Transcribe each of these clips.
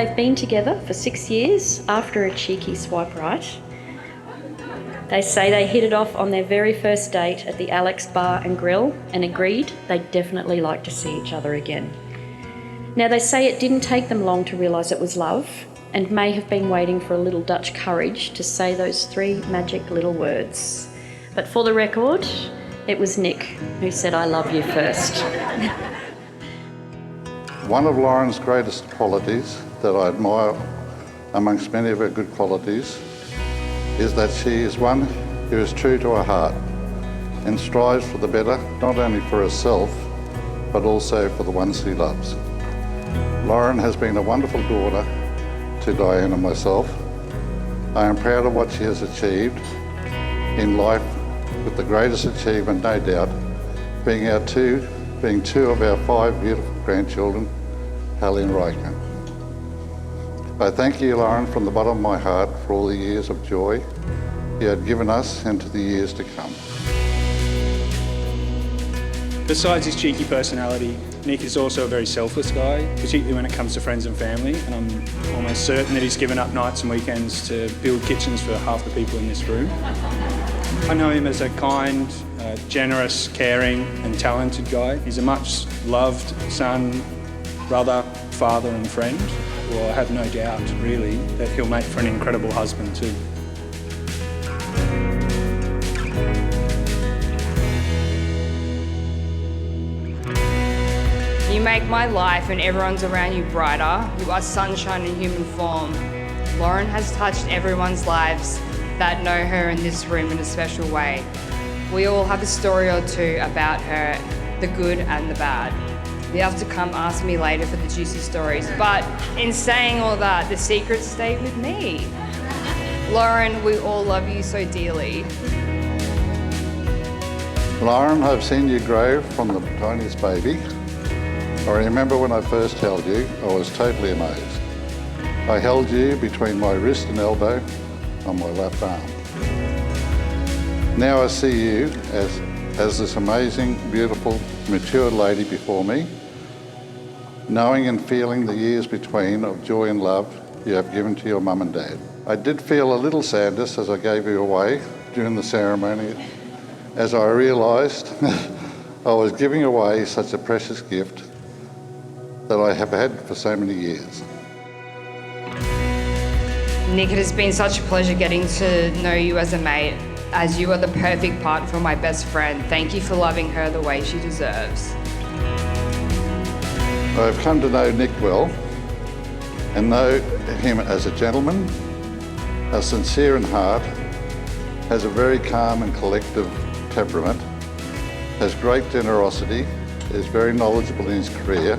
they've been together for 6 years after a cheeky swipe right. They say they hit it off on their very first date at the Alex Bar and Grill and agreed they'd definitely like to see each other again. Now, they say it didn't take them long to realise it was love and may have been waiting for a little Dutch courage to say those 3 magic little words. But for the record, it was Nick who said, "I love you" first. One of Lauren's greatest qualities that I admire amongst many of her good qualities is that she is one who is true to her heart and strives for the better, not only for herself, but also for the ones she loves. Lauren has been a wonderful daughter to Diane and myself. I am proud of what she has achieved in life, with the greatest achievement, no doubt, being two of our 5 beautiful grandchildren, Hallie and Riker. I thank you, Lauren, from the bottom of my heart for all the years of joy you have given us and to the years to come. Besides his cheeky personality, Nick is also a very selfless guy, particularly when it comes to friends and family, and I'm almost certain that he's given up nights and weekends to build kitchens for half the people in this room. I know him as a kind, generous, caring and talented guy. He's a much loved son, brother, father and friend. Well, I have no doubt, really, that he'll make for an incredible husband too. You make my life and everyone's around you brighter. You are sunshine in human form. Lauren has touched everyone's lives that know her in this room in a special way. We all have a story or two about her, the good and the bad. You have to come ask me later for the juicy stories, but in saying all that, the secrets stay with me. Lauren, we all love you so dearly. Lauren, I've seen you grow from the tiniest baby. I remember when I first held you, I was totally amazed. I held you between my wrist and elbow on my left arm. Now I see you as this amazing, beautiful, mature lady before me, knowing and feeling the years between of joy and love you have given to your mum and dad. I did feel a little sadness as I gave you away during the ceremony, as I realised I was giving away such a precious gift that I have had for so many years. Nick, it has been such a pleasure getting to know you as a mate, as you are the perfect partner for my best friend. Thank you for loving her the way she deserves. I've come to know Nick well and know him as a gentleman, a sincere in heart, has a very calm and collective temperament, has great generosity, is very knowledgeable in his career,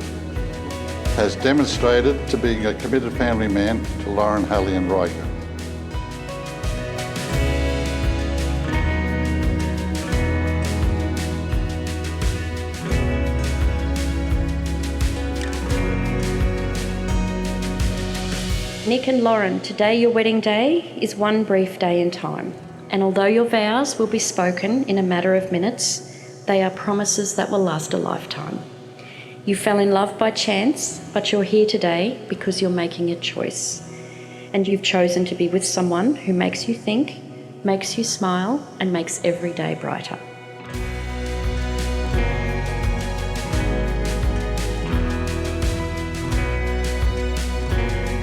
has demonstrated to being a committed family man to Lauren, Hallie and Riker. Nick and Lauren, today your wedding day is one brief day in time, and although your vows will be spoken in a matter of minutes, they are promises that will last a lifetime. You fell in love by chance, but you're here today because you're making a choice. And you've chosen to be with someone who makes you think, makes you smile, and makes every day brighter.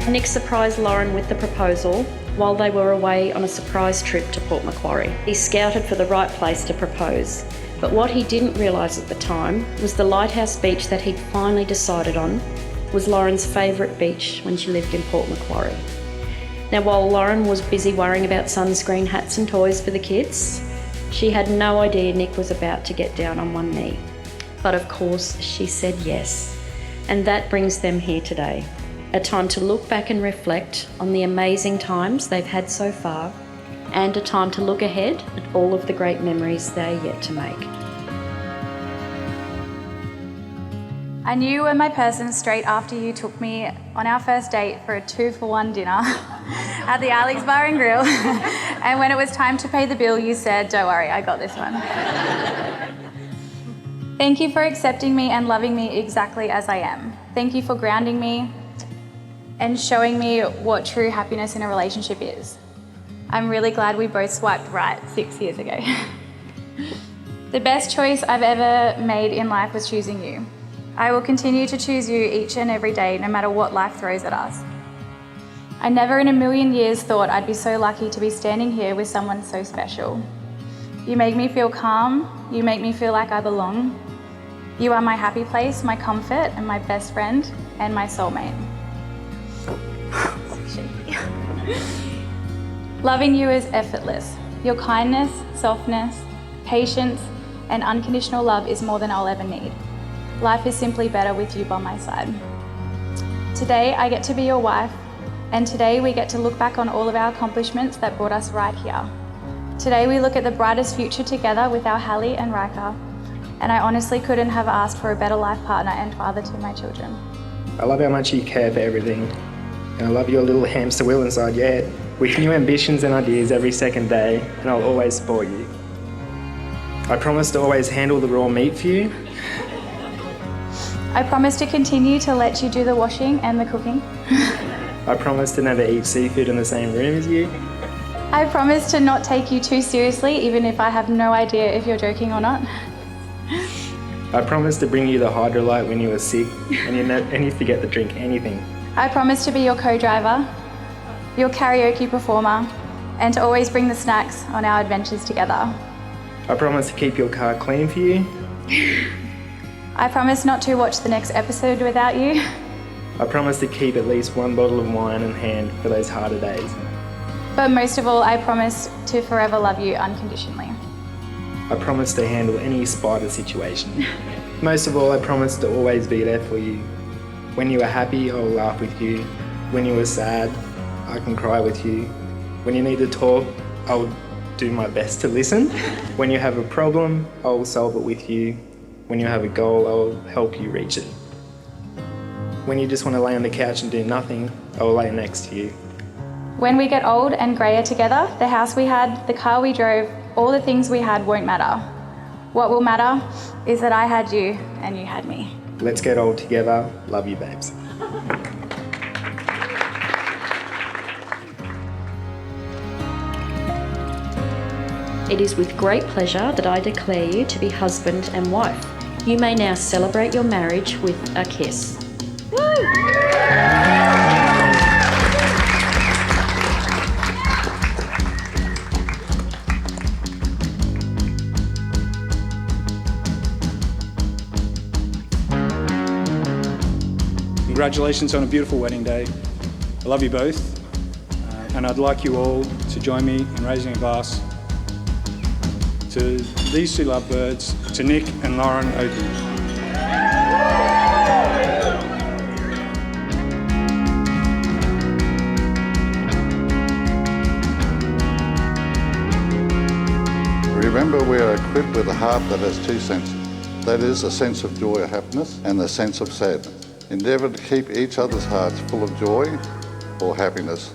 Nick surprised Lauren with the proposal while they were away on a surprise trip to Port Macquarie. He scouted for the right place to propose, but what he didn't realise at the time was the lighthouse beach that he'd finally decided on was Lauren's favourite beach when she lived in Port Macquarie. Now, while Lauren was busy worrying about sunscreen, hats and toys for the kids, she had no idea Nick was about to get down on one knee. But of course, she said yes. And that brings them here today. A time to look back and reflect on the amazing times they've had so far, and a time to look ahead at all of the great memories they are yet to make. I knew you were my person straight after you took me on our first date for a 2-for-1 dinner at the Alex Bar and Grill. And when it was time to pay the bill, you said, "Don't worry, I got this one." Thank you for accepting me and loving me exactly as I am. Thank you for grounding me. and showing me what true happiness in a relationship is. I'm really glad we both swiped right 6 years ago. The best choice I've ever made in life was choosing you. I will continue to choose you each and every day, no matter what life throws at us. I never in a million years thought I'd be so lucky to be standing here with someone so special. You make me feel calm, you make me feel like I belong. You are my happy place, my comfort, and my best friend, and my soulmate. Loving you is effortless. Your kindness, softness, patience, and unconditional love is more than I'll ever need. Life is simply better with you by my side. Today, I get to be your wife, and today we get to look back on all of our accomplishments that brought us right here. Today, we look at the brightest future together with our Hallie and Riker, and I honestly couldn't have asked for a better life partner and father to my children. I love how much you care for everything, and I love your little hamster wheel inside your head with new ambitions and ideas every second day, and I'll always support you. I promise to always handle the raw meat for you. I promise to continue to let you do the washing and the cooking. I promise to never eat seafood in the same room as you. I promise to not take you too seriously, even if I have no idea if you're joking or not. I promise to bring you the Hydrolyte when you are sick and you forget to drink anything. I promise to be your co-driver, your karaoke performer, and to always bring the snacks on our adventures together. I promise to keep your car clean for you. I promise not to watch the next episode without you. I promise to keep at least one bottle of wine in hand for those harder days. But most of all, I promise to forever love you unconditionally. I promise to handle any spider situation. Most of all, I promise to always be there for you. When you are happy, I will laugh with you. When you are sad, I can cry with you. When you need to talk, I'll do my best to listen. When you have a problem, I will solve it with you. When you have a goal, I will help you reach it. When you just want to lay on the couch and do nothing, I will lay next to you. When we get old and greyer together, the house we had, the car we drove, all the things we had won't matter. What will matter is that I had you and you had me. Let's get old together. Love you, babes. It is with great pleasure that I declare you to be husband and wife. You may now celebrate your marriage with a kiss. Congratulations on a beautiful wedding day. I love you both, and I'd like you all to join me in raising a glass to these two lovebirds, to Nick and Lauren Obie. Remember, we are equipped with a heart that has two senses. That is, a sense of joy or happiness and a sense of sadness. Endeavour to keep each other's hearts full of joy or happiness.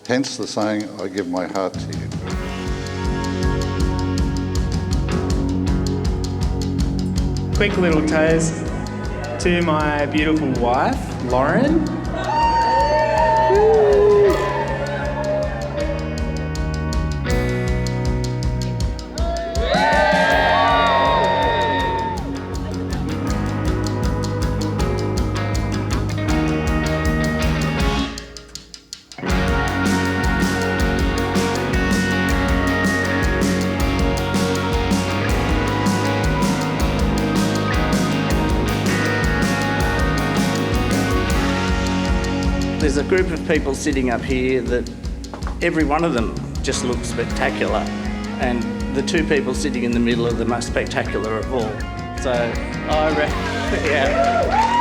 Hence the saying, I give my heart to you. Quick little toast to my beautiful wife, Lauren. There's a group of people sitting up here that every one of them just looks spectacular, and the two people sitting in the middle are the most spectacular of all. So I reckon, yeah.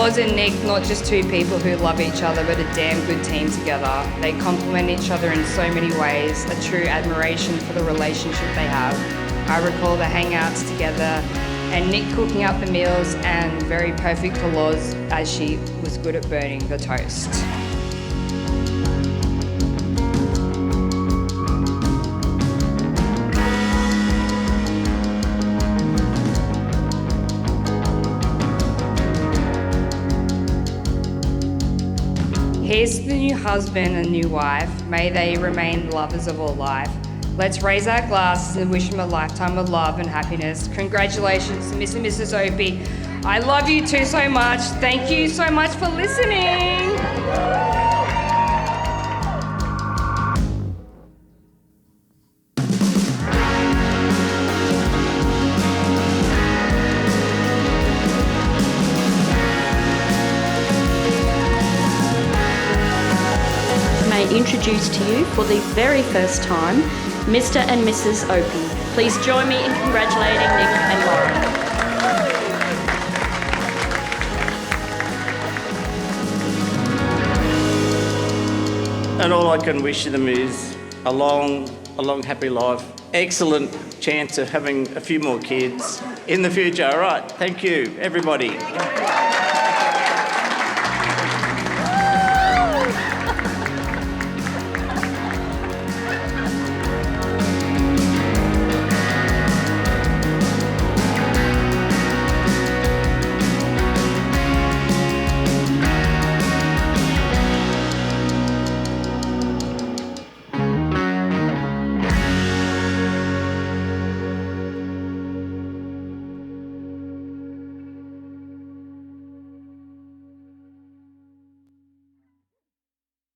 Loz and Nick, not just two people who love each other, but a damn good team together. They complement each other in so many ways, a true admiration for the relationship they have. I recall the hangouts together and Nick cooking up the meals, and very perfect for Loz as she was good at burning the toast. Here's to the new husband and new wife. May they remain lovers of all life. Let's raise our glasses and wish them a lifetime of love and happiness. Congratulations to Mr. and Mrs. Obie. I love you two so much. Thank you so much for listening. Introduce to you for the very first time, Mr. and Mrs. Obie. Please join me in congratulating Nick and Lauren. And all I can wish them is a long, happy life. Excellent chance of having a few more kids in the future. All right, thank you, everybody.